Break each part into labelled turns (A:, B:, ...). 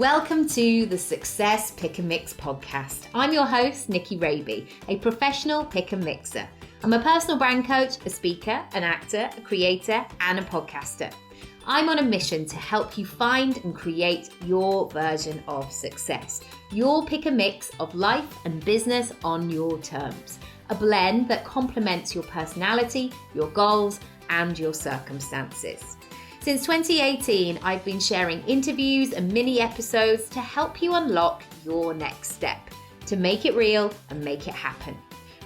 A: Welcome to the Success Pick and Mix podcast. I'm your host, Nicky Raby, a professional pick and mixer. I'm a personal brand coach, a speaker, an actor, a creator, and a podcaster. I'm on a mission to help you find and create your version of success. Your pick and mix of life and business on your terms. A blend that complements your personality, your goals, and your circumstances. Since 2018, I've been sharing interviews and mini episodes to help you unlock your next step, to make it real and make it happen.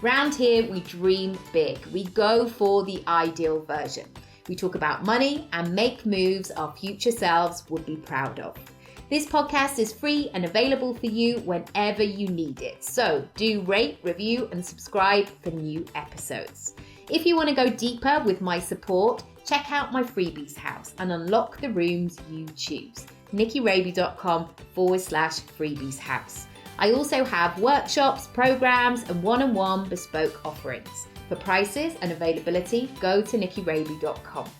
A: Round here, we dream big. We go for the ideal version. We talk about money and make moves our future selves would be proud of. This podcast is free and available for you whenever you need it. So do rate, review, and subscribe for new episodes. If you want to go deeper with my support, check out my freebies house and unlock the rooms you choose. nickyraby.com/freebies house. I also have workshops, programs, and one-on-one bespoke offerings. For prices and availability, go to nickyraby.com.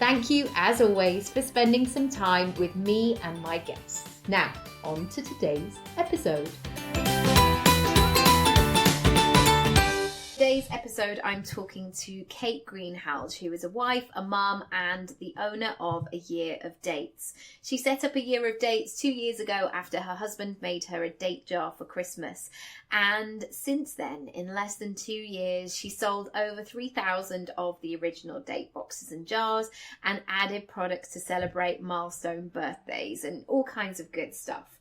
A: Thank you, as always, for spending some time with me and my guests. Now, on to today's episode. Today's episode, I'm talking to Kate Greenhalgh, who is a wife, a mum, and the owner of A Year of Dates. She set up A Year of Dates 2 years ago after her husband made her a date jar for Christmas. And since then, in less than 2 years, she sold over 3,000 of the original date boxes and jars and added products to celebrate milestone birthdays and all kinds of good stuff.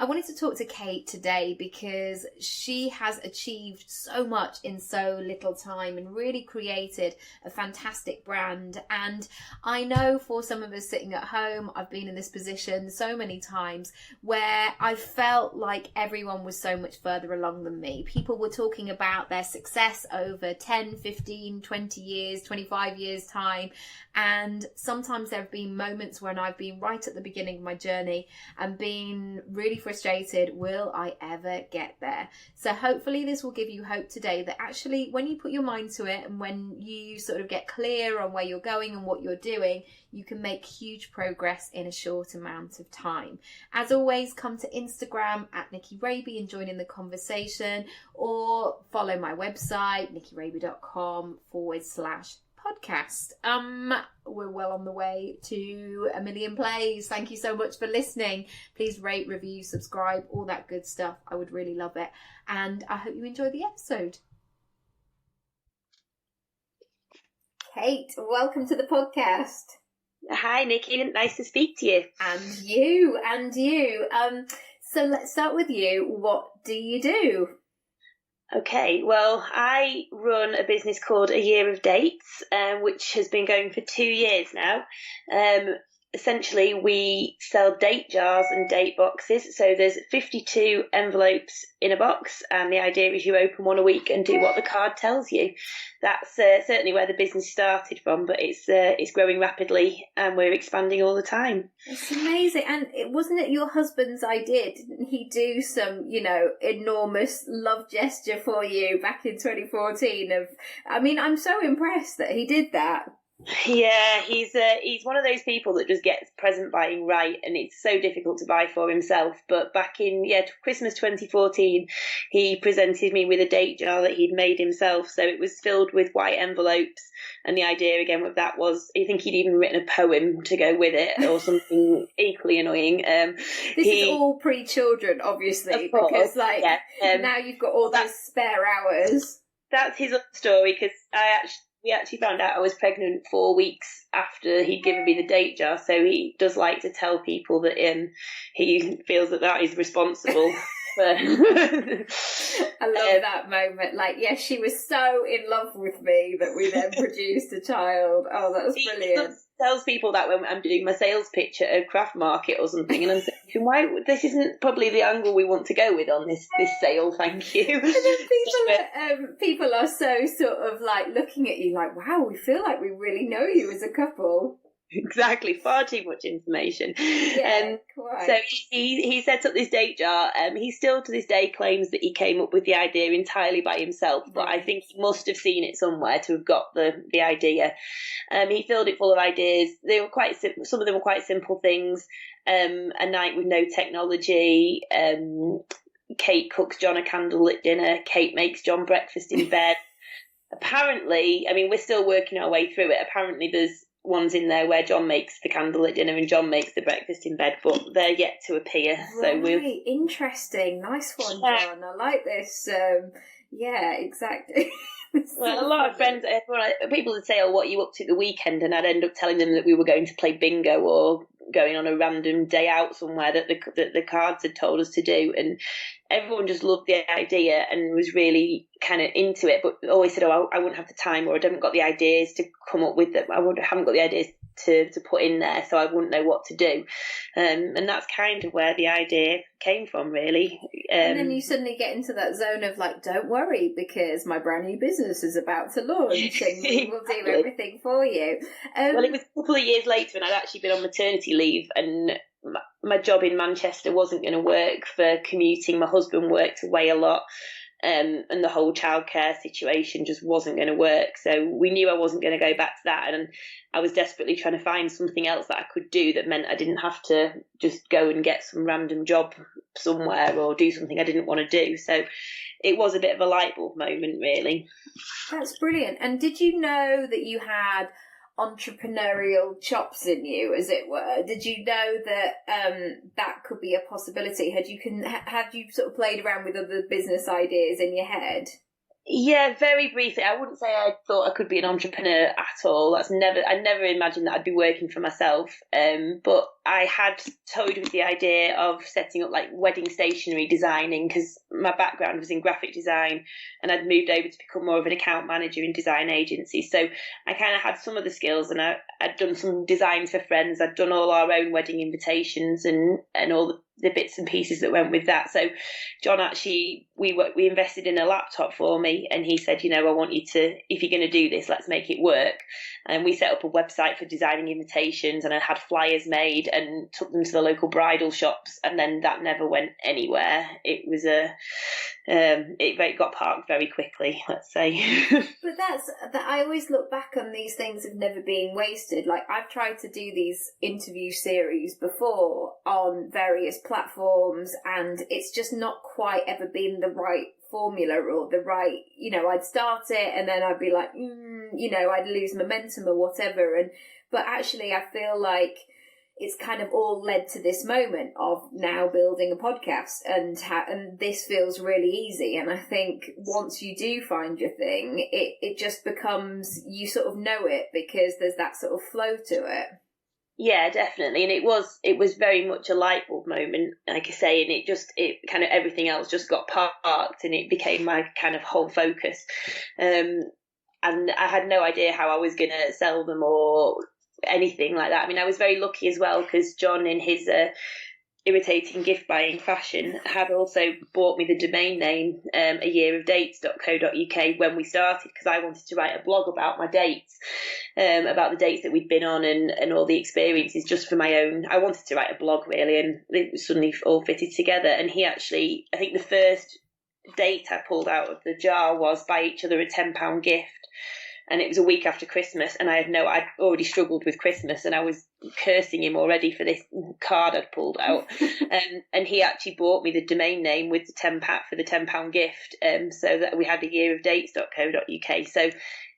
A: I wanted to talk to Kate today because she has achieved so much in so little time and really created a fantastic brand. And I know for some of us sitting at home, I've been in this position so many times where I felt like everyone was so much further along than me. People were talking about their success over 10, 15, 20 years, 25 years time. And sometimes there have been moments when I've been right at the beginning of my journey and been really frustrated, will I ever get there? So hopefully this will give you hope today that actually when you put your mind to it and when you sort of get clear on where you're going and what you're doing, you can make huge progress in a short amount of time. As always, come to Instagram at Nicky Raby and join in the conversation, or follow my website, nickyraby.com/podcast. We're well on the way to 1 million plays. Thank you so much for listening. Please rate, review, subscribe, all that good stuff. I would really love it. And I hope you enjoy the episode. Kate, welcome to the podcast.
B: Hi, Nikki. Nice to speak to you.
A: And you. So let's start with you. What do you do?
B: Okay, well, I run a business called A Year of Dates, which has been going for 2 years now. Essentially, we sell date jars and date boxes. So there's 52 envelopes in a box, and the idea is you open one a week and do what the card tells you. That's certainly where the business started from, but it's growing rapidly and we're expanding all the time.
A: It's amazing. And wasn't it your husband's idea? Didn't he do some, enormous love gesture for you back in 2014? I'm so impressed that he did that.
B: Yeah, he's one of those people that just gets present buying right, and it's so difficult to buy for himself. But back in Christmas 2014, he presented me with a date jar that he'd made himself. So it was filled with white envelopes, and the idea again with that was, I think he'd even written a poem to go with it or something equally annoying.
A: This is all pre-children, obviously, because now you've got all those spare hours.
B: That's his other story, because we actually found out I was pregnant 4 weeks after he'd given me the date jar. So he does like to tell people that he feels that is responsible. I
A: love that moment. She was so in love with me that we then produced a child. Oh, that's brilliant.
B: He tells people that when I'm doing my sales pitch at a craft market or something, and I'm thinking, why this isn't probably the angle we want to go with on this sale, thank you.
A: And then people are so sort of looking at you wow, we feel like we really know you as a couple.
B: Exactly, far too much information.
A: Yeah, quite.
B: So he set up this date jar. He still to this day claims that he came up with the idea entirely by himself, but I think he must have seen it somewhere to have got the idea. He filled it full of ideas. They were quite simple. Some of them were quite simple things. a night with no technology. Kate cooks John a candlelit dinner. Kate makes John breakfast in bed. Apparently, I mean, we're still working our way through it. Apparently, there's ones in there where John makes the candlelit dinner and John makes the breakfast in bed, but they're yet to appear.
A: Right, so interesting. Nice one, John. I like this. Yeah, exactly.
B: Well, a lot of friends, people would say, "Oh, what are you up to the weekend?" And I'd end up telling them that we were going to play bingo or going on a random day out somewhere that the cards had told us to do, and everyone just loved the idea and was really kind of into it, but always said, "Oh, I wouldn't have the time, or I haven't got the ideas to come up with them. Haven't got the ideas to put in there, so I wouldn't know what to do." And that's kind of where the idea came from, really.
A: And then you suddenly get into that zone of like, don't worry, because my brand new business is about to launch and we will do everything for you.
B: Well, it was a couple of years later and I'd actually been on maternity leave, and my job in Manchester wasn't going to work for commuting. My husband worked away a lot. And the whole childcare situation just wasn't going to work. So we knew I wasn't going to go back to that. And I was desperately trying to find something else that I could do that meant I didn't have to just go and get some random job somewhere or do something I didn't want to do. So it was a bit of a light bulb moment, really.
A: That's brilliant. And did you know that you had entrepreneurial chops in you, as it were? Did you know that that could be a possibility? Had you sort of played around with other business ideas in your head?
B: Yeah, very briefly. I wouldn't say I thought I could be an entrepreneur at all. I never imagined that I'd be working for myself. But I had toyed with the idea of setting up like wedding stationery designing, because my background was in graphic design and I'd moved over to become more of an account manager in design agencies. So I kind of had some of the skills, and I'd done some designs for friends. I'd done all our own wedding invitations and all the bits and pieces that went with that. So John actually, we invested in a laptop for me, and he said, I want you to, if you're going to do this, let's make it work. And we set up a website for designing invitations, and I had flyers made and took them to the local bridal shops, and then that never went anywhere. It was it got parked very quickly, let's say.
A: But I always look back on these things of never being wasted. Like, I've tried to do these interview series before on various platforms, and it's just not quite ever been the right formula or the right, I'd start it and then I'd be like, I'd lose momentum or whatever. But actually I feel like it's kind of all led to this moment of now building a podcast, and this feels really easy. And I think once you do find your thing, it just becomes, you sort of know it because there's that sort of flow to it.
B: Yeah, definitely. And it was very much a light bulb moment, like I say, and it kind of everything else just got parked and it became my kind of whole focus. And I had no idea how I was going to sell them or anything like that. I mean, I was very lucky as well, because John, in his irritating gift buying fashion, had also bought me the domain name ayearofdates.co.uk when we started, because I wanted to write a blog about my dates, about the dates that we'd been on and all the experiences, just for my own. I wanted to write a blog, really, and it suddenly all fitted together. And he actually, I think the first date I pulled out of the jar was buy each other a £10 gift. And it was a week after Christmas, and I'd already struggled with Christmas, and I was cursing him already for this card I'd pulled out. And he actually bought me the domain name with the £10 gift, so that we had ayearofdates.co.uk. So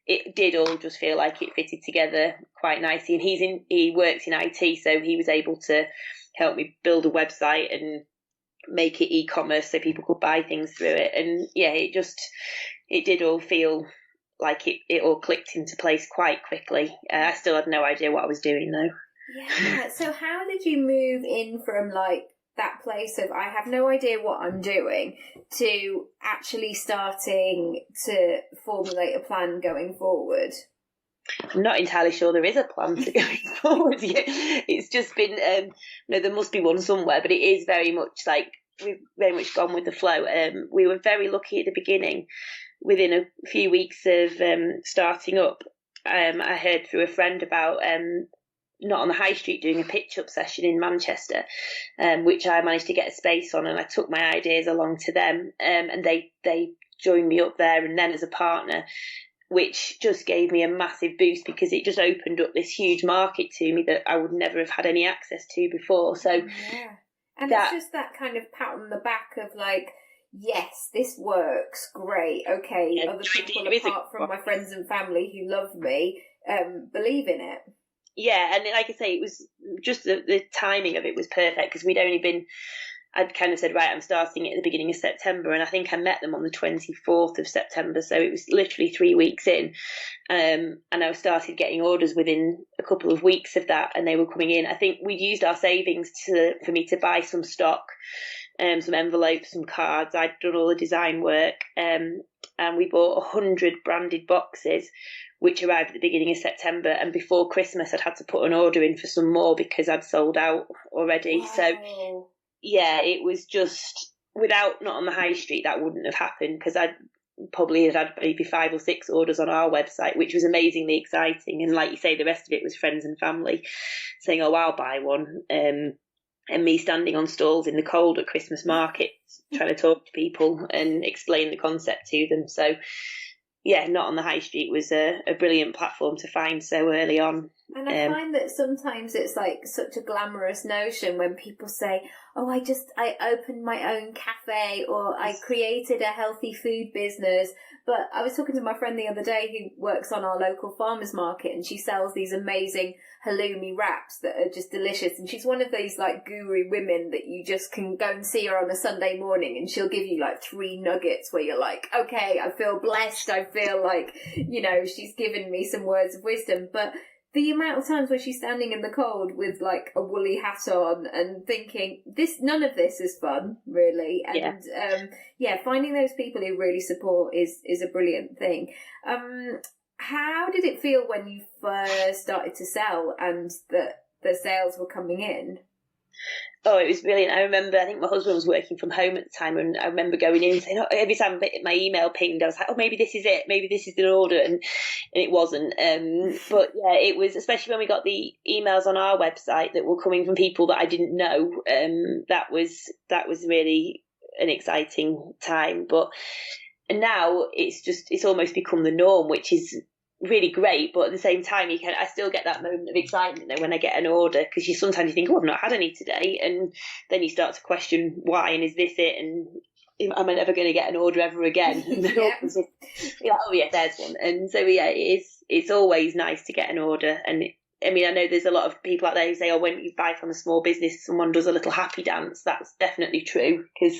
B: it did all just feel like it fitted together quite nicely. And he works in IT, so he was able to help me build a website and make it e-commerce so people could buy things through it. And yeah, it did all feel like it all clicked into place quite quickly. I still had no idea what I was doing though.
A: Yeah. So how did you move in from like that place of I have no idea what I'm doing to actually starting to formulate a plan going forward?
B: I'm not entirely sure there is a plan to going forward yet. It's just been, there must be one somewhere, but it is very much like we've very much gone with the flow. We were very lucky at the beginning. Within a few weeks of starting up, I heard through a friend about Not on the High Street doing a pitch-up session in Manchester, which I managed to get a space on, and I took my ideas along to them, and they joined me up there. And then as a partner, which just gave me a massive boost because it just opened up this huge market to me that I would never have had any access to before. So
A: yeah, and it's just that kind of pat on the back of like, yes, this works, great, okay,
B: yeah,
A: other people apart from my friends and family who love me believe in it.
B: Yeah, and like I say, it was just the timing of it was perfect because I'd kind of said, right, I'm starting it at the beginning of September, and I think I met them on the 24th of September, so it was literally 3 weeks in, and I started getting orders within a couple of weeks of that, and they were coming in. I think we'd used our savings for me to buy some stock, some envelopes, some cards. I'd done all the design work, and we bought 100 branded boxes, which arrived at the beginning of September, and before Christmas I'd had to put an order in for some more because I'd sold out already.
A: Wow.
B: So yeah, it was just, not on the high street, that wouldn't have happened because I'd probably had maybe 5 or 6 orders on our website, which was amazingly exciting. And like you say, the rest of it was friends and family saying, oh, I'll buy one. And me standing on stalls in the cold at Christmas markets, trying to talk to people and explain the concept to them. So yeah, not on the high street was a brilliant platform to find so early on.
A: And I find that sometimes it's like such a glamorous notion when people say, oh, I opened my own cafe, or I created a healthy food business. But I was talking to my friend the other day who works on our local farmers market, and she sells these amazing halloumi wraps that are just delicious. And she's one of those like guru women that you just can go and see her on a Sunday morning and she'll give you like 3 nuggets where you're like, okay, I feel blessed. I feel like, she's given me some words of wisdom. But the amount of times where she's standing in the cold with like a woolly hat on and thinking, none of this is fun, really. And finding those people who really support is a brilliant thing. How did it feel when you first started to sell and the sales were coming in?
B: Oh, it was brilliant. I remember, I think my husband was working from home at the time, and I remember going in and saying, every time my email pinged, I was like, oh, maybe this is it. Maybe this is the order. And it wasn't. But yeah, it was, especially when we got the emails on our website that were coming from people that I didn't know. That was really an exciting time. But now it's almost become the norm, which is really great, but at the same time I still get that moment of excitement though when I get an order, because sometimes you think, oh, I've not had any today, and then you start to question why, and is this it, and am I never going to get an order ever again?
A: Yeah.
B: Oh yeah, there's one. And so yeah, it's always nice to get an order. And I know there's a lot of people out there who say, oh, when you buy from a small business, someone does a little happy dance. That's definitely true, because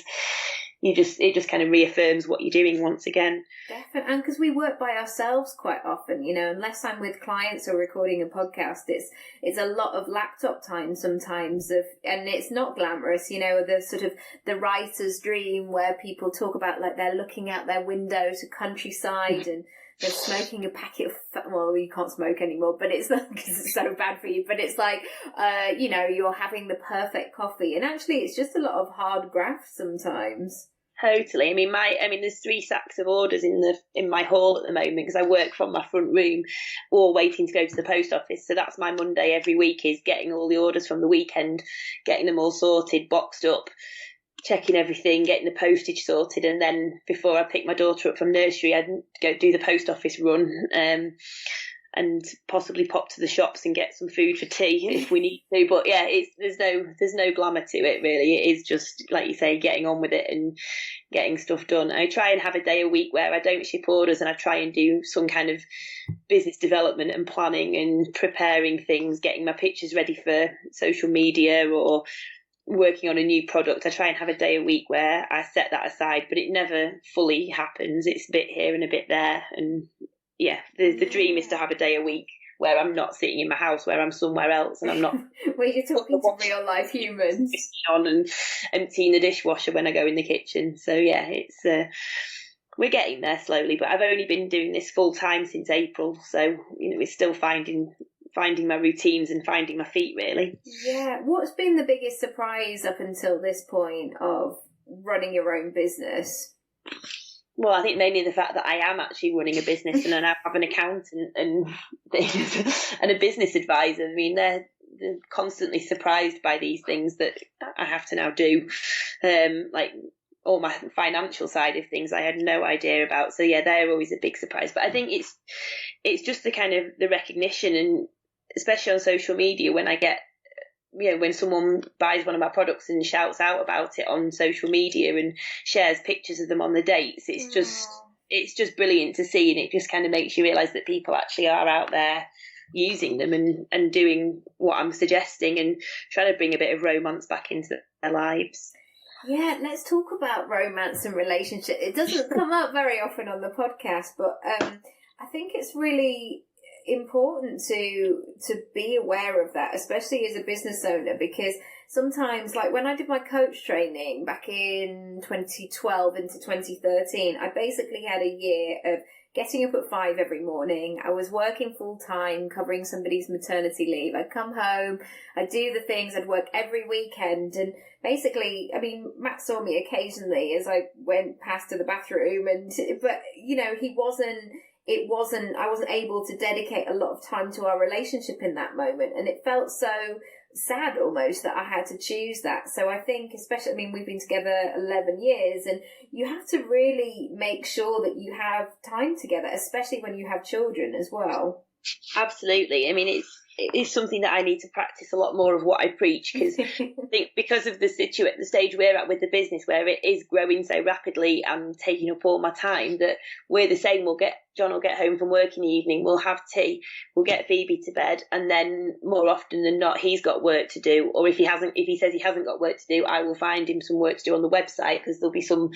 B: it just kind of reaffirms what you're doing once again.
A: Definitely, and because we work by ourselves quite often, unless I'm with clients or recording a podcast, it's a lot of laptop time sometimes, and it's not glamorous, the sort of the writer's dream where people talk about like they're looking out their window to countryside and they're smoking a packet of, well, you can't smoke anymore, but it's not because it's so bad for you, but it's like, you're having the perfect coffee, and actually it's just a lot of hard graft sometimes.
B: Totally. There's 3 sacks of orders in my hall at the moment because I work from my front room, all waiting to go to the post office. So that's my Monday every week, is getting all the orders from the weekend, getting them all sorted, boxed up, checking everything, getting the postage sorted, and then before I pick my daughter up from nursery, I'd go do the post office run, and possibly pop to the shops and get some food for tea if we need to. But yeah, there's no glamour to it really. It is just, like you say, getting on with it and getting stuff done. I try and have a day a week where I don't ship orders, and I try and do some kind of business development and planning and preparing things, getting my pictures ready for social media or working on a new product. I try and have a day a week where I set that aside, but it never fully happens. It's a bit here and a bit there. And yeah, the dream is to have a day a week where I'm not sitting in my house, where I'm somewhere else, and I'm not
A: where you're talking to real life humans
B: on and emptying the dishwasher when I go in the kitchen. So yeah, it's we're getting there slowly, but I've only been doing this full time since April, so it's still finding my routines and finding my feet really.
A: Yeah. What's been the biggest surprise up until this point of running your own business?
B: Well, I think mainly the fact that I am actually running a business and I now have an accountant and and a business advisor. They're constantly surprised by these things that I have to now do. Like all my financial side of things I had no idea about. So yeah, they're always a big surprise. But I think it's just the kind of the recognition, and especially on social media, when I get, when someone buys one of my products and shouts out about it on social media and shares pictures of them on the dates, it's just brilliant to see, and it just kind of makes you realise that people actually are out there using them and doing what I'm suggesting and trying to bring a bit of romance back into their lives.
A: Yeah, let's talk about romance and relationship. It doesn't come up very often on the podcast, but I think it's really important to be aware of that, especially as a business owner, because sometimes, like when I did my coach training back in 2012 into 2013, I basically had a year of getting up at 5 every morning. I was working full time, covering somebody's maternity leave. I'd come home, I'd do the things, I'd work every weekend. And basically, I mean, Matt saw me occasionally as I went past to the bathroom, but I wasn't able to dedicate a lot of time to our relationship in that moment. And it felt so sad almost that I had to choose that. So I think, especially, I mean, we've been together 11 years, and you have to really make sure that you have time together, especially when you have children as well.
B: Absolutely. I mean, it's something that I need to practice a lot more of what I preach, because I think because of the stage we're at with the business, where it is growing so rapidly and taking up all my time, that we're the same. John will get home from work in the evening, we'll have tea, we'll get Phoebe to bed, and then more often than not, he's got work to do. Or if he says he hasn't got work to do, I will find him some work to do on the website, because there'll be some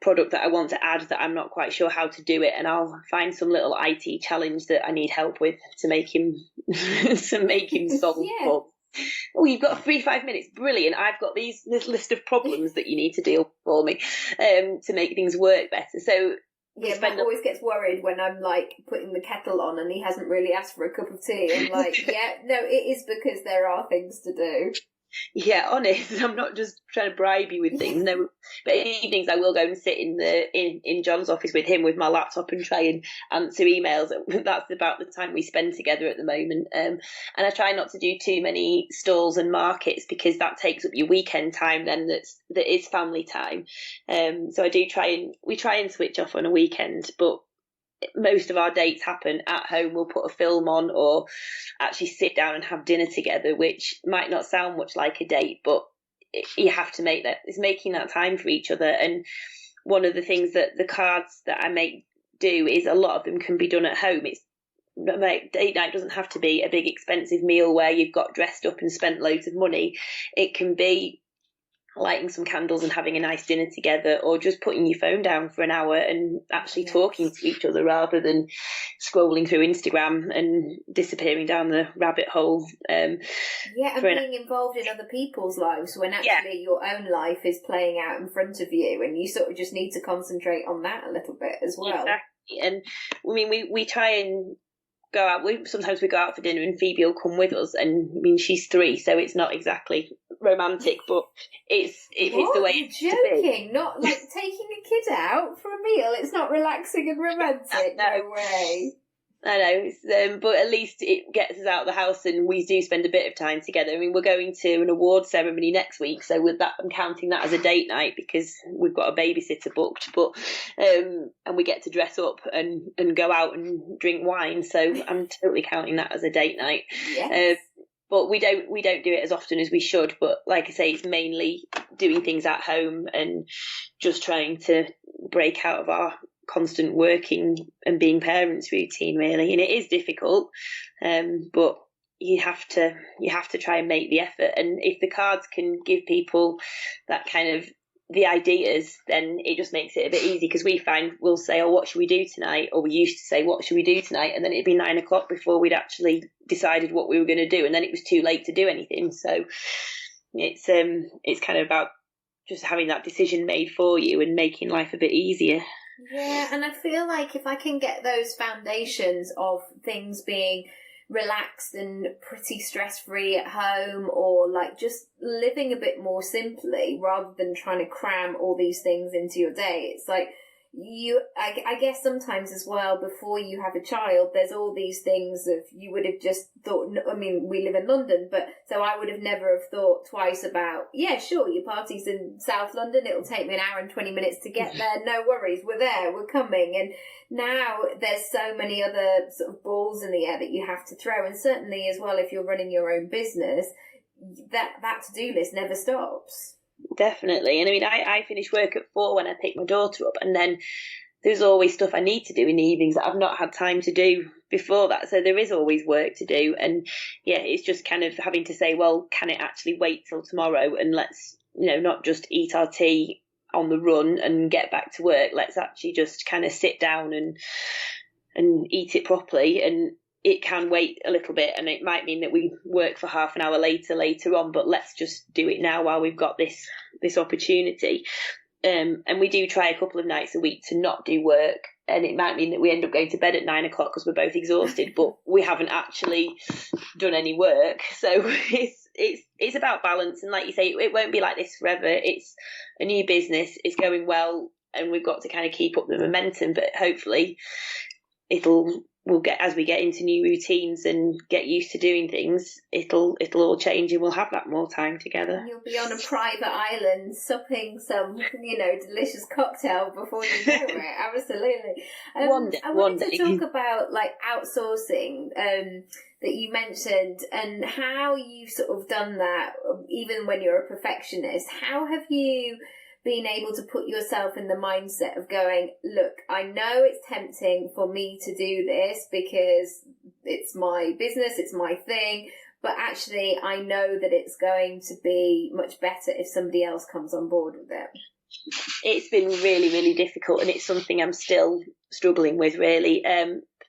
B: product that I want to add that I'm not quite sure how to do it, and I'll find some little IT challenge that I need help with to make him solve.
A: Yeah.
B: Oh, you've got 5 minutes. Brilliant. I've got this list of problems that you need to deal for me to make things work better. So
A: yeah, Matt always gets worried when I'm like putting the kettle on and he hasn't really asked for a cup of tea. I'm like, yeah, no, it is because there are things to do.
B: Yeah, honest. I'm not just trying to bribe you with things. No, but in the evenings I will go and sit in John's office with him with my laptop and try and answer emails. That's about the time we spend together at the moment. And I try not to do too many stalls and markets, because that takes up your weekend time. Then that is family time. So we try and switch off on a weekend, but most of our dates happen at home. We'll put a film on or actually sit down and have dinner together, which might not sound much like a date, but you have to make that. It's making that time for each other. And one of the things that the cards that I make do is a lot of them can be done at home. It's like date night doesn't have to be a big expensive meal where you've got dressed up and spent loads of money. It can be lighting some candles and having a nice dinner together, or just putting your phone down for an hour and actually talking to each other, rather than scrolling through Instagram and disappearing down the rabbit hole.
A: And being involved in other people's lives when actually your own life is playing out in front of you, and you sort of just need to concentrate on that a little bit as well.
B: Exactly. And I mean, we try and go out. Sometimes we go out for dinner and Phoebe will come with us, and I mean, she's 3, so it's not exactly romantic, but it's the way it's
A: joking. Not like taking a kid out for a meal. It's not relaxing and romantic. No way.
B: I know, but at least it gets us out of the house, and we do spend a bit of time together. I mean, we're going to an award ceremony next week, so with that, I'm counting that as a date night because we've got a babysitter booked. But and we get to dress up and go out and drink wine, so I'm totally counting that as a date night.
A: Yes.
B: But we don't do it as often as we should. But like I say, it's mainly doing things at home and just trying to break out of our constant working and being parents routine, really. And it is difficult, but you have to try and make the effort. And if the cards can give people that kind of the ideas, then it just makes it a bit easy, because we find we'll say, oh, what should we do tonight? Or we used to say, what should we do tonight? And then it'd be 9 o'clock before we'd actually decided what we were going to do, and then it was too late to do anything. So it's kind of about just having that decision made for you and making life a bit easier.
A: Yeah, and I feel like if I can get those foundations of things being relaxed and pretty stress-free at home, or like just living a bit more simply rather than trying to cram all these things into your day, it's like I guess sometimes as well, before you have a child, there's all these things of you would have just thought, I mean, we live in London, but so I would have never have thought twice about, yeah, sure, your party's in South London, it'll take me an hour and 20 minutes to get there, no worries, we're there, we're coming. And now there's so many other sort of balls in the air that you have to throw, and certainly as well if you're running your own business, that to-do list never stops.
B: Definitely. And I mean, I finish work at 4 when I pick my daughter up, and then there's always stuff I need to do in the evenings that I've not had time to do before that. So there is always work to do. And yeah, it's just kind of having to say, well, can it actually wait till tomorrow? And let's, not just eat our tea on the run and get back to work. Let's actually just kind of sit down and eat it properly. And it can wait a little bit, and it might mean that we work for half an hour later on, but let's just do it now while we've got this opportunity. And we do try a couple of nights a week to not do work, and it might mean that we end up going to bed at 9 o'clock because we're both exhausted, but we haven't actually done any work. So it's about balance, and like you say, it won't be like this forever. It's a new business, it's going well, and we've got to kind of keep up the momentum, but hopefully we'll get, as we get into new routines and get used to doing things, it'll all change, and we'll have that more time together.
A: And you'll be on a private island supping some, delicious cocktail before you know it. Absolutely. I wanted to talk about like outsourcing that you mentioned, and how you've sort of done that, even when you're a perfectionist. How have you being able to put yourself in the mindset of going, look, I know it's tempting for me to do this because it's my business, it's my thing, but actually I know that it's going to be much better if somebody else comes on board with it?
B: It's been really, really difficult, and it's something I'm still struggling with, really.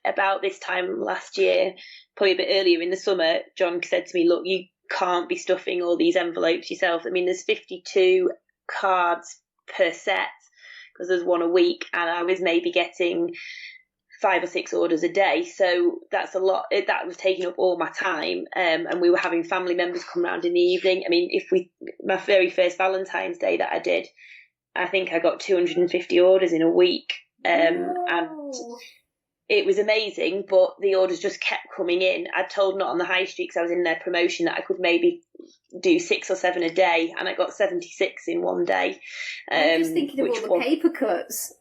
B: About this time last year, probably a bit earlier in the summer, John said to me, look, you can't be stuffing all these envelopes yourself. I mean, there's 52 cards per set because there's one a week, and I was maybe getting 5 or 6 orders a day, so that's a lot. That was taking up all my time, and we were having family members come round in the evening. I mean, my very first Valentine's Day that I did, I think I got 250 orders in a week, and it was amazing, but the orders just kept coming in. I told Not on the High Street, because I was in their promotion, that I could maybe do 6 or 7 a day, and I got 76 in one day.
A: I'm just thinking of all the paper cuts.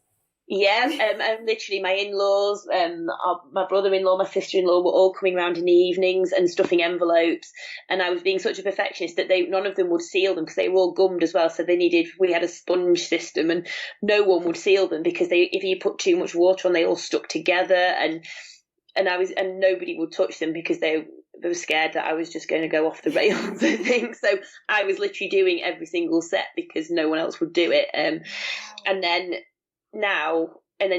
B: Yeah, and literally my in-laws, my brother-in-law, my sister-in-law were all coming round in the evenings and stuffing envelopes, and I was being such a perfectionist that none of them would seal them because they were all gummed as well, so we had a sponge system, and no one would seal them because if you put too much water on, they all stuck together, and nobody would touch them because they were scared that I was just going to go off the rails, I think. So I was literally doing every single set because no one else would do it, and then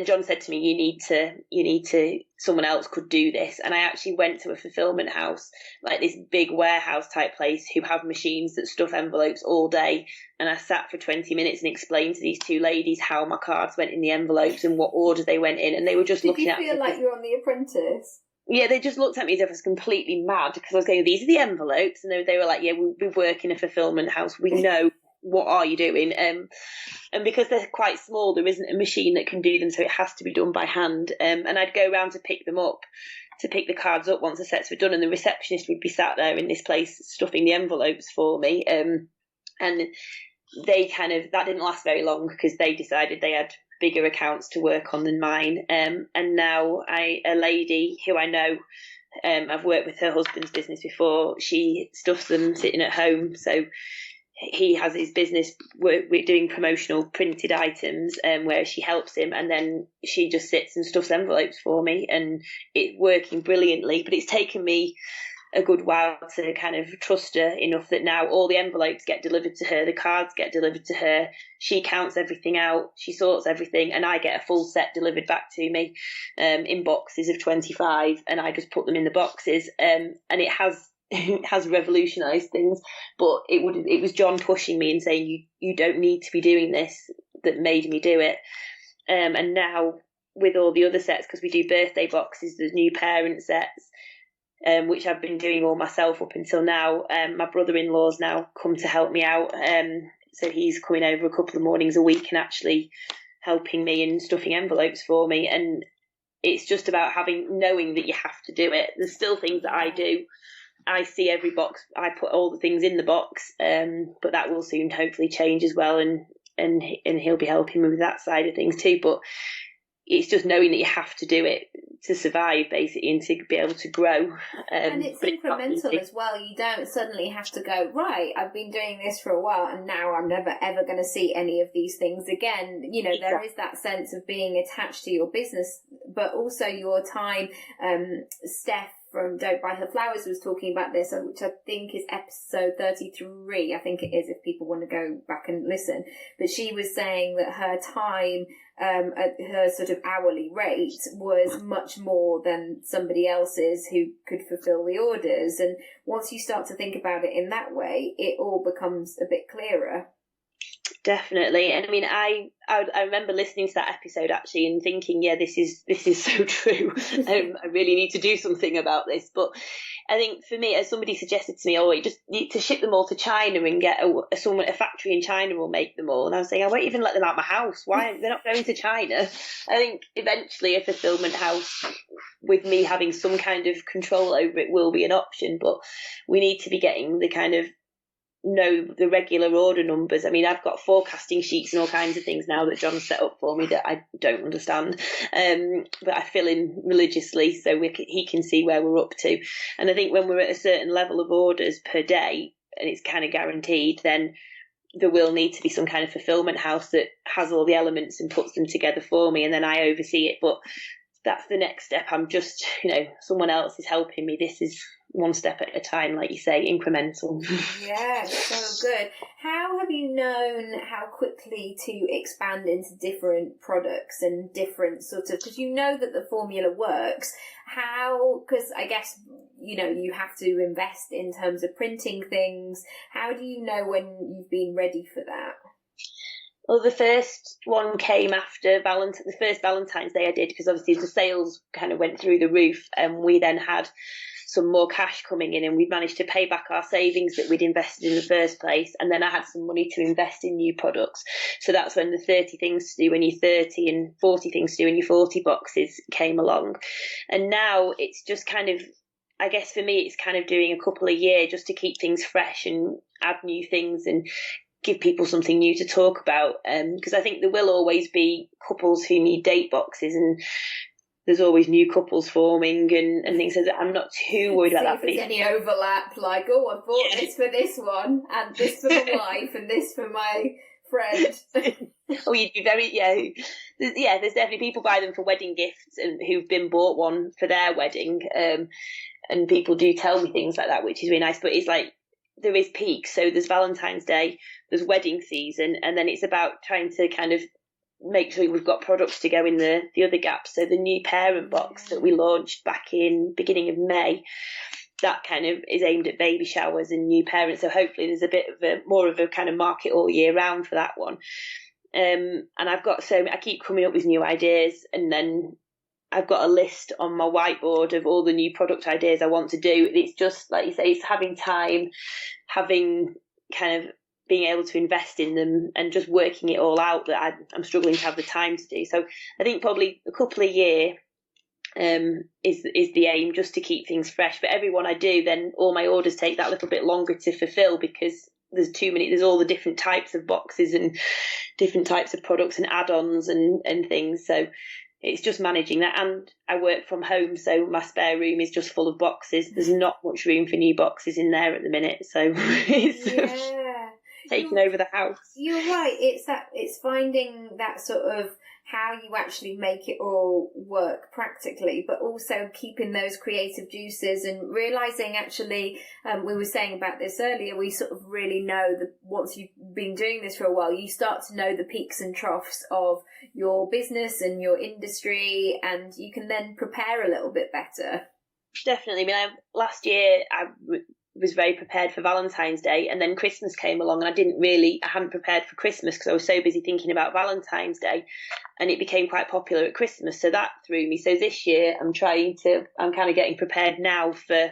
B: John said to me, you need to, someone else could do this. And I actually went to a fulfillment house, like this big warehouse type place, who have machines that stuff envelopes all day. And I sat for 20 minutes and explained to these 2 ladies how my cards went in the envelopes and what order they went in. And they were just looking at me.
A: Did you feel like you're on The Apprentice?
B: Yeah, they just looked at me as if I was completely mad, because I was going, these are the envelopes. And they were like, yeah, we work in a fulfillment house. We know. What are you doing? And because they're quite small, there isn't a machine that can do them, so it has to be done by hand. And I'd go around to pick the cards up once the sets were done, and the receptionist would be sat there in this place stuffing the envelopes for me. And they that didn't last very long because they decided they had bigger accounts to work on than mine. And now a lady who I know, I've worked with her husband's business before, she stuffs them sitting at home. So he has his business, we're doing promotional printed items, where she helps him, and then she just sits and stuffs envelopes for me, and it's working brilliantly. But it's taken me a good while to kind of trust her enough that now all the envelopes get delivered to her, the cards get delivered to her, she counts everything out, she sorts everything, and I get a full set delivered back to me in boxes of 25, and I just put them in the boxes, and it has revolutionised things. But it was John pushing me and saying you don't need to be doing this that made me do it. And now with all the other sets, because we do birthday boxes, there's new parent sets, which I've been doing all myself up until now. My brother-in-law's now come to help me out, so he's coming over a couple of mornings a week and actually helping me and stuffing envelopes for me. And it's just about knowing that you have to do it. There's still things that I do. I see every box, I put all the things in the box, but that will soon hopefully change as well, and he'll be helping me with that side of things too. But it's just knowing that you have to do it to survive, basically, and to be able to grow.
A: And it's incremental as well. You don't suddenly have to go, right, I've been doing this for a while and now I'm never ever going to see any of these things again. You know, there is that sense of being attached to your business, but also your time. Steph from Don't Buy Her Flowers was talking about this, which I think is episode 33, I think it is, if people want to go back and listen. But she was saying that her time at her sort of hourly rate was much more than somebody else's who could fulfill the orders. And once you start to think about it in that way, it all becomes a bit clearer.
B: Definitely. And I mean, I remember listening to that episode actually and thinking, yeah, this is so true. I really need to do something about this. But I think for me, as somebody suggested to me, you just need to ship them all to China and get a factory in China will make them all. And I was saying, I won't even let them out my house. Why? They're not going to China. I think eventually a fulfillment house with me having some kind of control over it will be an option, but we need to be getting the kind of know the regular order numbers. I mean, I've got forecasting sheets and all kinds of things now that John's set up for me that I don't understand, but I fill in religiously so he can see where we're up to. And I think when we're at a certain level of orders per day and it's kind of guaranteed, then there will need to be some kind of fulfillment house that has all the elements and puts them together for me, and then I oversee it. But that's the next step. I'm just, someone else is helping me. This is one step at a time, like you say, incremental.
A: Yeah, so good. How have you known how quickly to expand into different products and different sorts of, because you know that the formula works, because I guess, you have to invest in terms of printing things. How do you know when you've been ready for that?
B: Well, the first one came after the first Valentine's Day I did, because obviously the sales kind of went through the roof, and we then had some more cash coming in, and we'd managed to pay back our savings that we'd invested in the first place. And then I had some money to invest in new products. So that's when the 30 things to do when you're 30 and 40 things to do when you're 40 boxes came along. And now it's just kind of, I guess for me, it's kind of doing a couple a year just to keep things fresh and add new things and give people something new to talk about. Because I think there will always be couples who need date boxes, and there's always new couples forming and things like that. I'm not too worried about that.
A: If there's any overlap, like, I bought this for this one, and this for my wife, and this for my friend.
B: You'd be very, there's definitely people buy them for wedding gifts and who've been bought one for their wedding. And people do tell me things like that, which is really nice. But it's like, there is peaks. So there's Valentine's Day, there's wedding season, and then it's about trying to kind of make sure we've got products to go in the other gaps. So the new parent box that we launched back in beginning of May, that kind of is aimed at baby showers and new parents. So hopefully there's a bit of more of a kind of market all year round for that one. And I keep coming up with new ideas, and then I've got a list on my whiteboard of all the new product ideas I want to do. It's just, like you say, it's having time, having kind of being able to invest in them and just working it all out that I'm struggling to have the time to do. So I think probably a couple a year is the aim, just to keep things fresh. But every one I do, then all my orders take that little bit longer to fulfill, because there's there's all the different types of boxes and different types of products and add-ons and things. So it's just managing that. And I work from home, so my spare room is just full of boxes. There's not much room for new boxes in there at the minute, so it's taking over the house.
A: You're right. It's finding that sort of how you actually make it all work practically, but also keeping those creative juices and realising actually, we were saying about this earlier, we sort of really know that once you've been doing this for a while, you start to know the peaks and troughs of your business and your industry, and you can then prepare a little bit better.
B: Definitely. I mean, last year I was very prepared for Valentine's Day, and then Christmas came along, and I hadn't prepared for Christmas because I was so busy thinking about Valentine's Day, and it became quite popular at Christmas, so that threw me. So this year I'm kind of getting prepared now for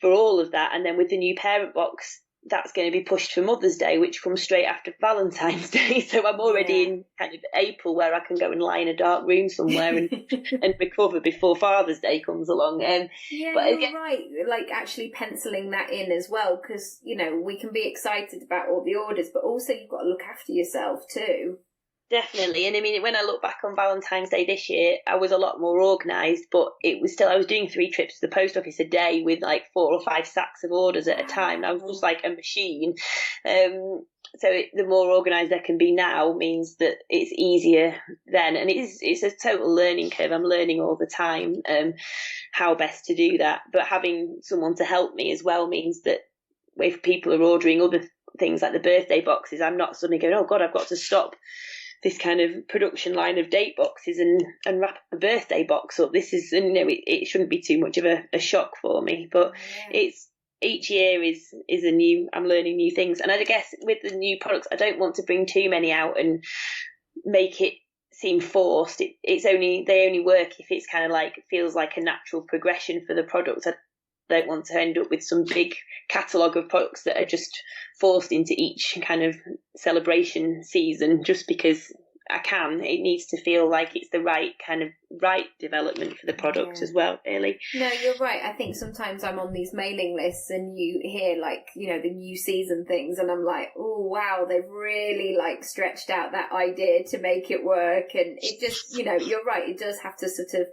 B: all of that. And then with the new parent box, that's going to be pushed for Mother's Day, which comes straight after Valentine's Day. So I'm already in kind of April where I can go and lie in a dark room somewhere and recover before Father's Day comes along.
A: But you're right, like actually penciling that in as well, because, you know, we can be excited about all the orders, but also you've got to look after yourself too.
B: Definitely. And I mean, when I look back on Valentine's Day this year, I was a lot more organised, but it was still, I was doing 3 trips to the post office a day with like 4 or 5 sacks of orders at a time. I was just like a machine. The more organised I can be now means that it's easier then. And it's a total learning curve. I'm learning all the time how best to do that. But having someone to help me as well means that if people are ordering other things like the birthday boxes, I'm not suddenly going, oh God, I've got to stop this kind of production line of date boxes and wrap a birthday box up. This is, you know, it shouldn't be too much of a shock for me, but it's, each year is a new, I'm learning new things. And I guess with the new products, I don't want to bring too many out and make it seem forced. They only work if it's kind of like, feels like a natural progression for the product. I don't want to end up with some big catalogue of products that are just forced into each kind of celebration season just because I can. It needs to feel like it's the right development for the product as well, really.
A: No, you're right. I think sometimes I'm on these mailing lists and you hear like, you know, the new season things and I'm like, oh wow, they've really like stretched out that idea to make it work. And it just, you know, you're right, it does have to sort of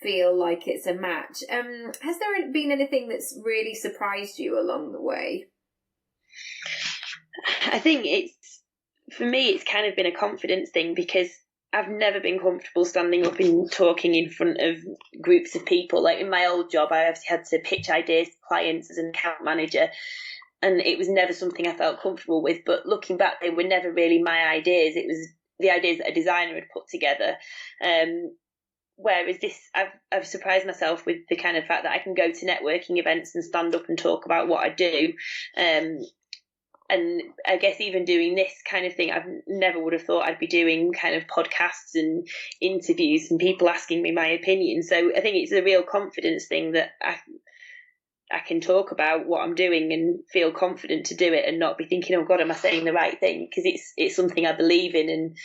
A: feel like it's a match. Has there been anything that's really surprised you along the way?
B: I think for me, it's kind of been a confidence thing because I've never been comfortable standing up and talking in front of groups of people. Like in my old job, I obviously had to pitch ideas to clients as an account manager, and it was never something I felt comfortable with. But looking back, they were never really my ideas. It was the ideas that a designer had put together. Whereas this, I've surprised myself with the kind of fact that I can go to networking events and stand up and talk about what I do. And I guess even doing this kind of thing, I never would have thought I'd be doing kind of podcasts and interviews and people asking me my opinion. So I think it's a real confidence thing that I can talk about what I'm doing and feel confident to do it and not be thinking, oh God, am I saying the right thing? Because it's something I believe in and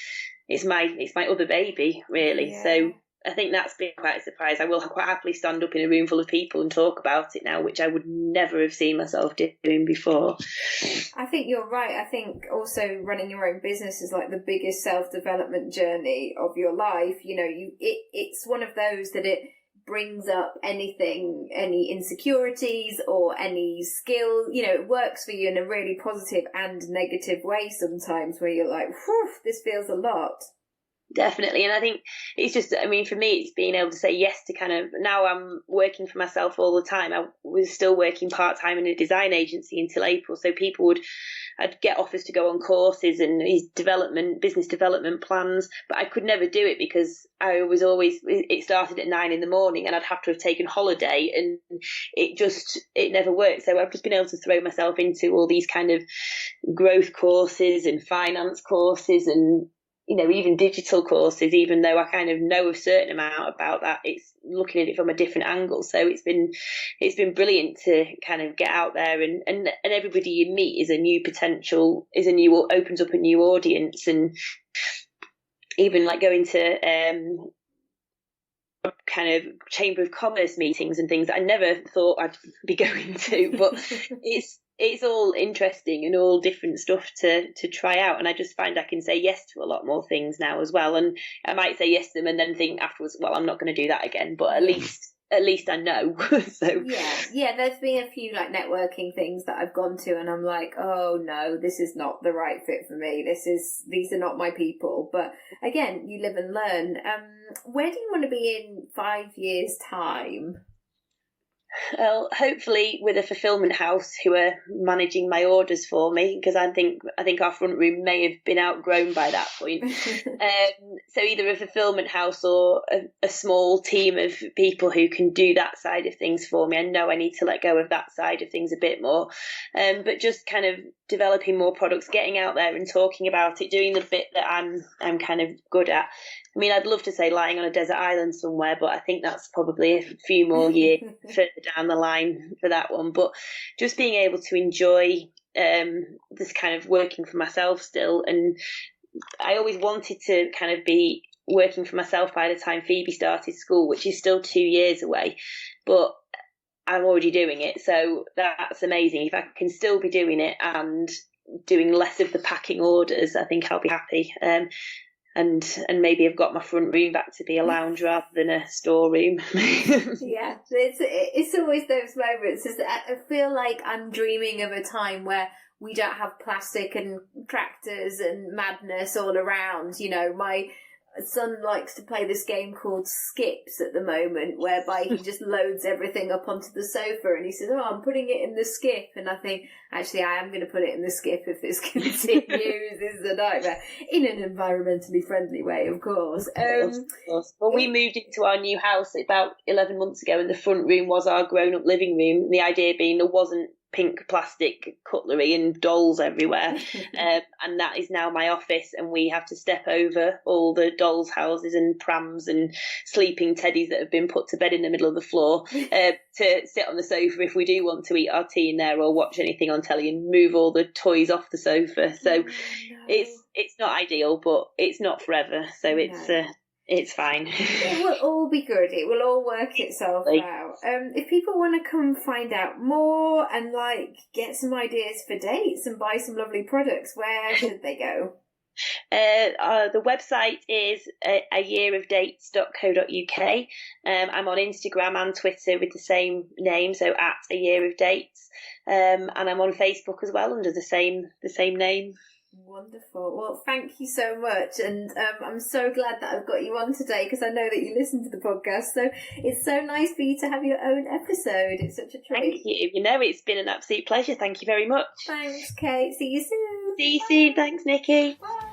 B: it's my other baby, really. Yeah. So I think that's been quite a surprise. I will quite happily stand up in a room full of people and talk about it now, which I would never have seen myself doing before.
A: I think you're right. I think also running your own business is like the biggest self-development journey of your life. You know, it's one of those that it brings up anything, any insecurities or any skill, you know, it works for you in a really positive and negative way sometimes where you're like, whew, this feels a lot.
B: Definitely. And I think it's just, I mean, for me, it's being able to say yes to kind of, now I'm working for myself all the time. I was still working part-time in a design agency until April. So I'd get offers to go on courses and these business development plans, but I could never do it because it started at 9 a.m. and I'd have to have taken holiday and it never worked. So I've just been able to throw myself into all these kind of growth courses and finance courses and, you know, even digital courses, even though I kind of know a certain amount about that, it's looking at it from a different angle. So it's been brilliant to kind of get out there and everybody you meet opens up a new audience. And even like going to kind of Chamber of Commerce meetings and things that I never thought I'd be going to, but it's all interesting and all different stuff to try out. And I just find I can say yes to a lot more things now as well. And I might say yes to them and then think afterwards, well, I'm not going to do that again. But at least I know. So
A: yeah, there's been a few like networking things that I've gone to and I'm like, oh no, this is not the right fit for me. These are not my people. But again, you live and learn. Where do you want to be in 5 years' time?
B: Well, hopefully with a fulfillment house who are managing my orders for me, because I think our front room may have been outgrown by that point. So either a fulfillment house or a small team of people who can do that side of things for me. I know I need to let go of that side of things a bit more, but just kind of developing more products, getting out there and talking about it, doing the bit that I'm kind of good at. I mean, I'd love to say lying on a desert island somewhere, but I think that's probably a few more years further down the line for that one. But just being able to enjoy just kind of working for myself still. And I always wanted to kind of be working for myself by the time Phoebe started school, which is still 2 years away, but I'm already doing it. So that's amazing. If I can still be doing it and doing less of the packing orders, I think I'll be happy. And maybe I've got my front room back to be a lounge rather than a storeroom.
A: Yeah, it's always those moments. I feel like I'm dreaming of a time where we don't have plastic and tractors and madness all around. You know, my son likes to play this game called Skips at the moment, whereby he just loads everything up onto the sofa and he says, "Oh, I'm putting it in the skip." And I think, actually, I am going to put it in the skip if this continues. This is a nightmare. In an environmentally friendly way, of course.
B: Of course. Well, we moved into our new house about 11 months ago, and the front room was our grown-up living room. The idea being there wasn't pink plastic cutlery and dolls everywhere, and that is now my office, and we have to step over all the dolls' houses and prams and sleeping teddies that have been put to bed in the middle of the floor to sit on the sofa if we do want to eat our tea in there or watch anything on telly, and move all the toys off the sofa. So it's not ideal, but it's not forever, so it's fine.
A: It will all be good. It will all work itself out. If people want to come find out more and get some ideas for dates and buy some lovely products, where should they go?
B: The website is ayearofdates.co.uk. I'm on Instagram and Twitter with the same name, so at A Year of Dates, and I'm on Facebook as well under the same name.
A: Wonderful. Well, thank you so much, and I'm so glad that I've got you on today, because I know that you listen to the podcast, so it's so nice for you to have your own episode. It's such a treat.
B: Thank you. It's been an absolute pleasure. Thank you very much.
A: Thanks, Kate. See you soon.
B: See you soon. Thanks, Nikki.
A: Bye.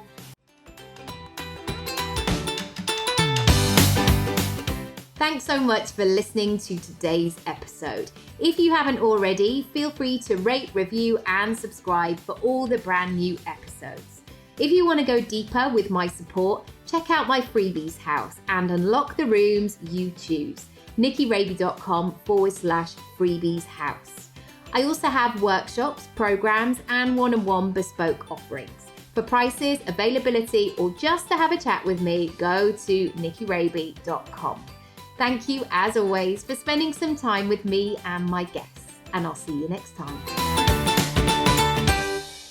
A: Thanks so much for listening to today's episode. If you haven't already, feel free to rate, review and subscribe for all the brand new episodes. If you want to go deeper with my support, check out my freebies house and unlock the rooms you choose. nickyraby.com/freebies house. I also have workshops, programs and one-on-one bespoke offerings. For prices, availability or just to have a chat with me, go to nickyraby.com. Thank you, as always, for spending some time with me and my guests, and I'll see you next time.